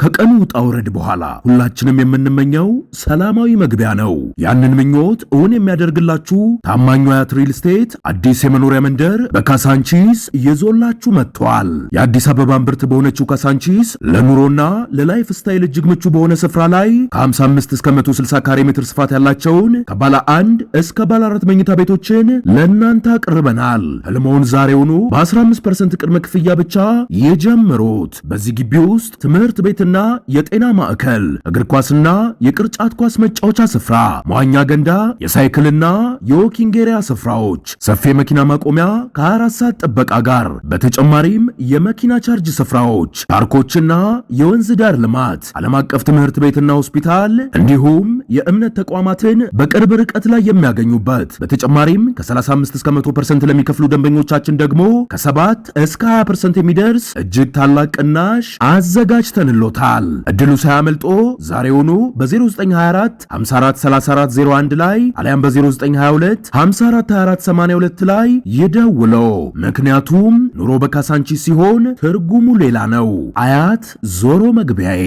ከቀኑ ውጣ ውረድ በኋላ ሁላችንም የምንመኘው ሰላማዊ መግቢያ ነው። ያንን ምኞት እውን የሚያደርግላችሁ ታማኙ አያት ሪል ስቴት አዲስ የመኖሪያ መንደር በካሳንቺስ ይዞላችሁ መጥቷል። የአዲስ አበባ እምብርት በሆነችው ካሳንቺስ ለኑሮና ለላይፍ ስታይል እጅግ ምቹ በሆነ ስፍራ ላይ ከ55 እስከ 160 ካሬ ሜትር ስፋት ያላቸውን ከባለ 1 እስከ ባለ 4 መኝታ ቤቶችን ለእናንተ አቅርበናል። ህልሞውን ዛሬውኑ በ15% ቅድመ ክፍያ ብቻ ይጀምሩት። በዚህ ግቢ ውስጥ ትምህርት ቤት ና የጤና ማዕከል፣ እግር ኳስና የቅርጫት ኳስ መጫወቻ ስፍራ፣ መዋኛ ገንዳ፣ የሳይክልና የዎኪንግ ኤሪያ ስፍራዎች፣ ሰፊ የመኪና ማቆሚያ ከ24 ሰዓት ጥበቃ ጋር፣ በተጨማሪም የመኪና ቻርጅ ስፍራዎች፣ ፓርኮችና የወንዝ ዳር ልማት፣ ዓለም አቀፍ ትምህርት ቤትና ሆስፒታል እንዲሁም የእምነት ተቋማትን በቅርብ ርቀት ላይ የሚያገኙበት። በተጨማሪም ከ35 እስከ 100% ለሚከፍሉ ደንበኞቻችን ደግሞ ከ7 እስከ 20% የሚደርስ እጅግ ታላቅ ቅናሽ አዘጋጅተንሎታል። እድሉ ሳያመልጦ ዛሬውኑ በ0924 543401 ላይ አሊያም በ0922 542482 ላይ ይደውለው። ምክንያቱም ኑሮ በካሳንቺስ ሲሆን ትርጉሙ ሌላ ነው። አያት ዞሮ መግቢያዬ።